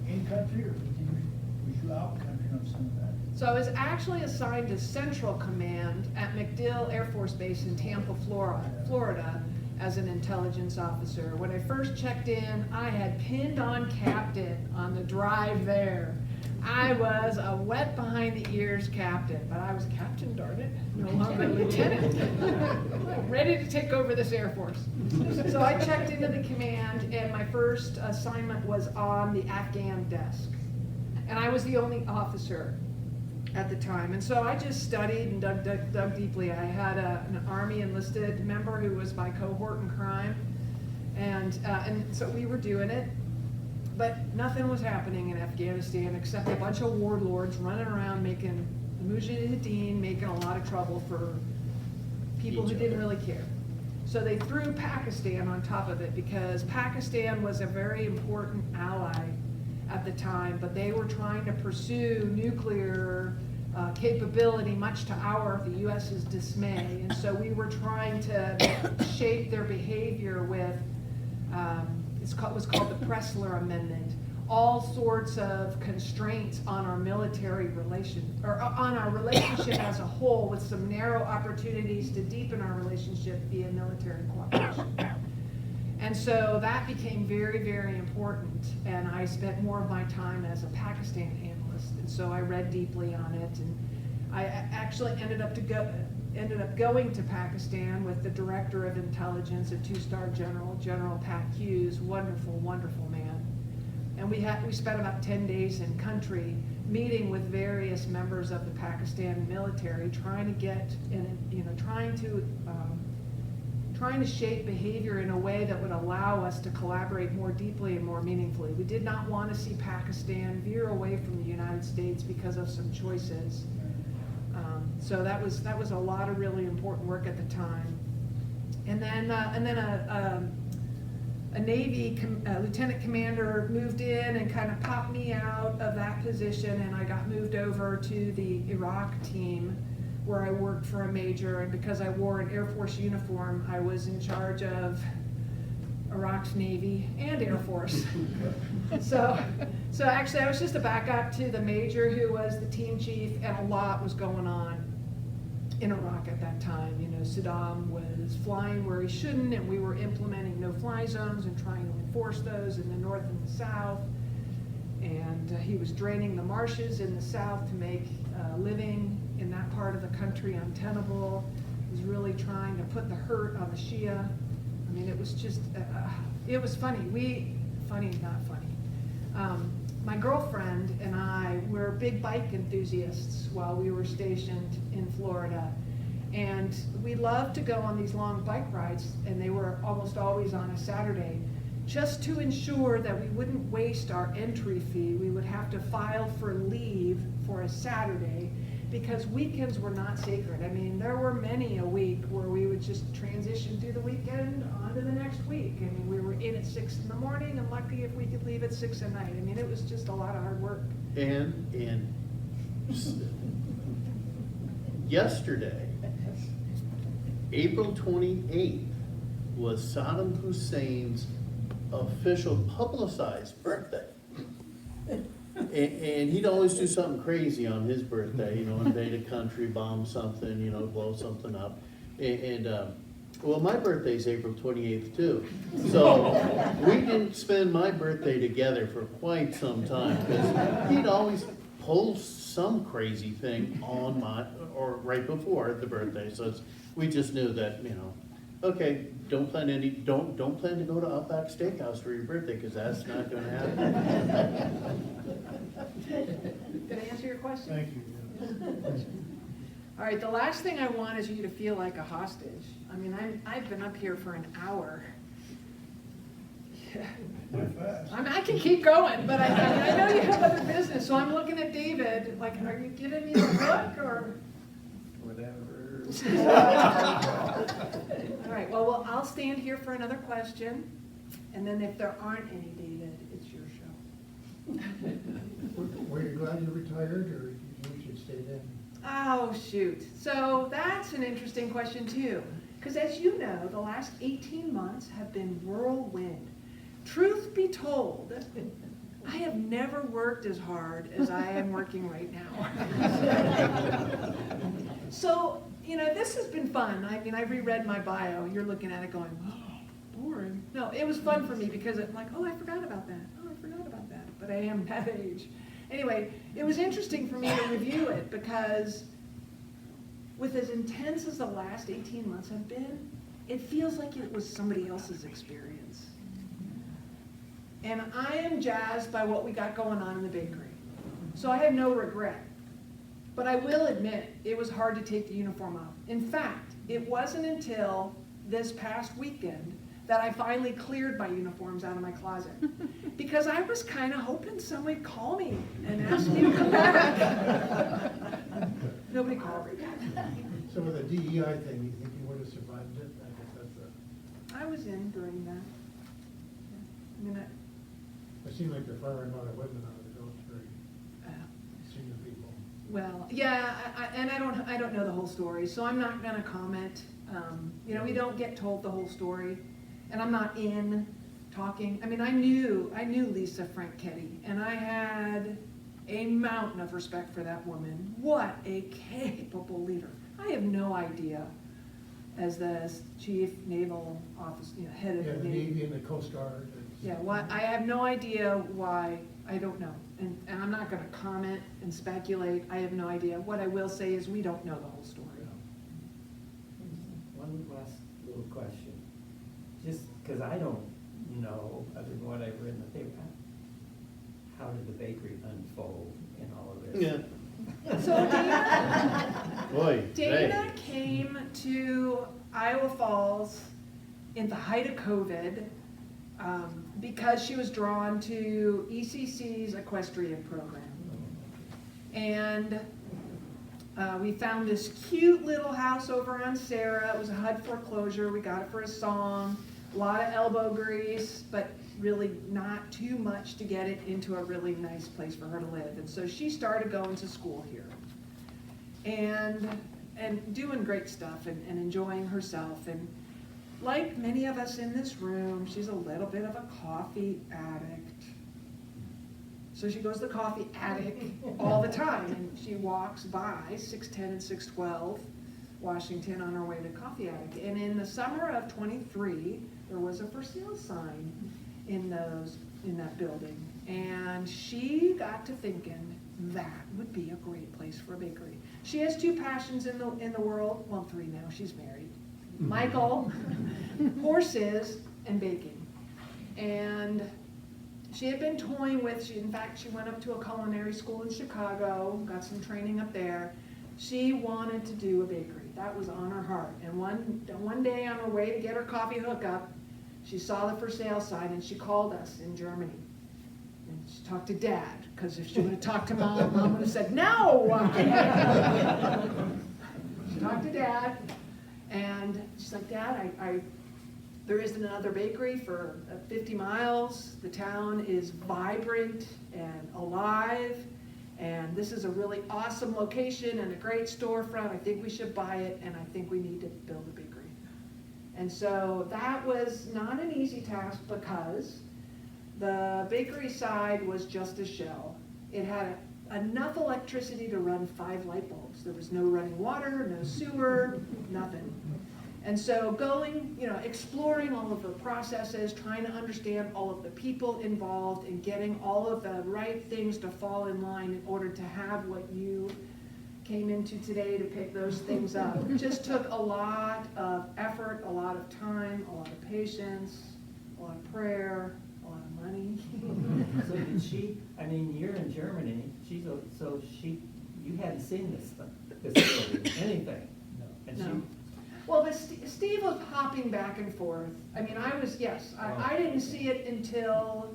in country, or was you out country on some of that? So I was actually assigned to Central Command at MacDill Air Force Base in Tampa, Florida. as an intelligence officer. When I first checked in, I had pinned on captain on the drive there. I was a wet behind the ears captain, but I was captain, darn it, no longer lieutenant. Ready to take over this Air Force. So I checked into the command, and my first assignment was on the Afghan desk. And I was the only officer at the time. And so I just studied and dug deeply. I had an Army enlisted member who was my cohort in crime. And so we were doing it. But nothing was happening in Afghanistan except a bunch of warlords running around making Mujahideen making a lot of trouble for people who didn't really care. So they threw Pakistan on top of it because Pakistan was a very important ally at the time, but they were trying to pursue nuclear capability, much to the U.S.'s dismay. And so we were trying to shape their behavior with it was called the Pressler Amendment. All sorts of constraints on our military or on our relationship as a whole, with some narrow opportunities to deepen our relationship via military cooperation. And so that became very, very important. And I spent more of my time as a Pakistan analyst. And so I read deeply on it. And I actually ended up going to Pakistan with the director of intelligence, a 2-star general, General Pat Hughes, wonderful, wonderful man. And we spent about 10 days in country meeting with various members of the Pakistan military, trying to shape behavior in a way that would allow us to collaborate more deeply and more meaningfully. We did not want to see Pakistan veer away from the United States because of some choices. So that was a lot of really important work at the time. And then a Navy lieutenant commander moved in and kind of popped me out of that position, and I got moved over to the Iraq team, where I worked for a major, and because I wore an Air Force uniform, I was in charge of Iraq's Navy and Air Force. So actually I was just a backup to the major who was the team chief, and a lot was going on in Iraq at that time. You know, Saddam was flying where he shouldn't, and we were implementing no-fly zones and trying to enforce those in the north and the south. And he was draining the marshes in the south to make living in that part of the country untenable. He was really trying to put the hurt on the Shia. I mean, it was just, it was funny. Not funny. My girlfriend and I were big bike enthusiasts while we were stationed in Florida. And we loved to go on these long bike rides, and they were almost always on a Saturday. Just to ensure that we wouldn't waste our entry fee, we would have to file for leave for a Saturday, because weekends were not sacred. I mean, there were many a week where we would just transition through the weekend on to the next week. I mean, we were in at 6 in the morning, and lucky if we could leave at 6 at night. I mean, it was just a lot of hard work. And yesterday, April 28th, was Saddam Hussein's official publicized birthday. And he'd always do something crazy on his birthday, you know, invade a country, bomb something, you know, blow something up. Well, my birthday's April 28th too. So we didn't spend my birthday together for quite some time, because he'd always pull some crazy thing on or right before the birthday. So we just knew that, you know, okay, don't plan to go to Outback Steakhouse for your birthday, because that's not going to happen. Did I answer your question? Thank you. All right, the last thing I want is you to feel like a hostage. I mean, I've been up here for an hour. Yeah. I can keep going, but I know you have other business, so I'm looking at David, like, are you giving me the look, or? Whatever. All right, well, I'll stand here for another question, and then if there aren't any, David, it's your show. Were you glad you retired, or you should stay there? Oh, shoot. So that's an interesting question, too. Because as you know, the last 18 months have been whirlwind. Truth be told, I have never worked as hard as I am working right now. So, you know, this has been fun. I mean, I reread my bio. You're looking at it going, oh. boring. No, it was fun for me because I'm like, oh, I forgot about that. Oh, I forgot about that. But I am that age. Anyway, it was interesting for me to review it because with as intense as the last 18 months have been, it feels like it was somebody else's experience. And I am jazzed by what we got going on in the bakery. So I have no regret. But I will admit, it was hard to take the uniform off. In fact, it wasn't until this past weekend that I finally cleared my uniforms out of my closet. Because I was kind of hoping somebody would call me and ask me to come back. Nobody called me. So with the DEI thing, you think you would have survived it? I guess that's I was in during that. I mean, it seemed like they're firing a lot of women out of the military, senior people. well, yeah, and I don't know the whole story, so I'm not gonna comment. You know, we don't get told the whole story, and I'm not in talking. I mean, I knew Lisa Franchetti, and I had a mountain of respect for that woman. What a capable leader. I have no idea, as the chief naval officer, you know, head of Yeah, the the Navy. Navy and the Coast Guard. Yeah, I have no idea why, I don't know. And I'm not gonna comment and speculate, I have no idea. What I will say is we don't know the whole story. One last little question, just because I don't know, other than what I've read in the paper, how did the bakery unfold in all of this? Yeah. So Dana, Boy, Dana came to Iowa Falls in the height of COVID because she was drawn to ECC's equestrian program. And we found this cute little house over on Sarah. It was a HUD foreclosure. We got it for a song. A lot of elbow grease, but really not too much to get it into a really nice place for her to live. And so she started going to school here and doing great stuff and enjoying herself. And like many of us in this room, she's a little bit of a coffee addict. So she goes to the coffee attic all the time, and she walks by 610 and 612 Washington on her way to the coffee attic. And in the summer of '23, there was a for sale sign in that building, and she got to thinking that would be a great place for a bakery. She has two passions in the world. Well, three now. She's married. Michael, horses, and baking. And she had been toying with, in fact, she went up to a culinary school in Chicago, got some training up there. She wanted to do a bakery. That was on her heart. And one day on her way to get her coffee hookup, she saw the for sale sign and she called us in Germany. And she talked to Dad, because if she would have talked to Mom, Mom would have said, no! She talked to Dad. And she's like, Dad, there isn't another bakery for 50 miles. The town is vibrant and alive. And this is a really awesome location and a great storefront. I think we should buy it, and I think we need to build a bakery. And so that was not an easy task because the bakery side was just a shell. It had enough electricity to run 5 light bulbs. There was no running water, no sewer, nothing. And so going, exploring all of the processes, trying to understand all of the people involved and getting all of the right things to fall in line in order to have what you came into today to pick those things up. It just took a lot of effort, a lot of time, a lot of patience, a lot of prayer, a lot of money. So did she, you're in Germany, you hadn't seen this facility, anything? No. And No. Well, but Steve was hopping back and forth. I didn't see it until,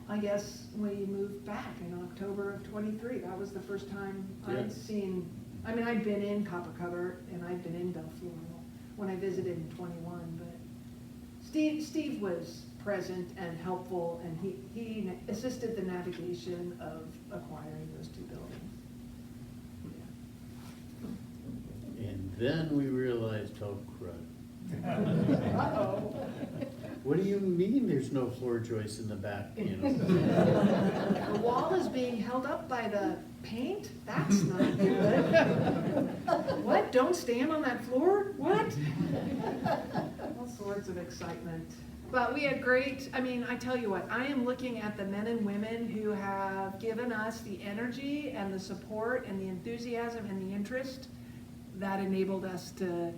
I guess, we moved back in October of '23. That was the first time I'd seen, I'd been in Copper Cover and I'd been in Belfleur when I visited in '21, but Steve was present and helpful, and he assisted the navigation of acquiring those 2 buildings. And then we realized, oh crud. Uh-oh. What do you mean there's no floor joists in the back, The wall is being held up by the paint? That's not good. What, don't stand on that floor? What? All sorts of excitement. But we had great, I mean, I tell you what, I am looking at the men and women who have given us the energy and the support and the enthusiasm and the interest that enabled us to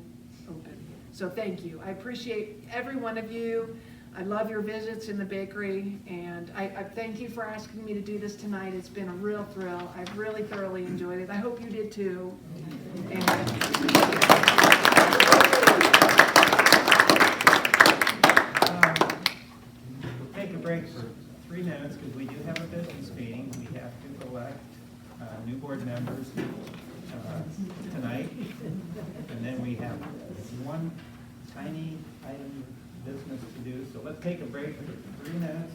open. So thank you. I appreciate every one of you. I love your visits in the bakery, and I thank you for asking me to do this tonight. It's been a real thrill. I've really thoroughly enjoyed it. I hope you did too. We'll take a break for 3 minutes because we do have a business meeting. We have to elect new board members tonight. And then we have one tiny item of business to do. So let's take a break for 3 minutes.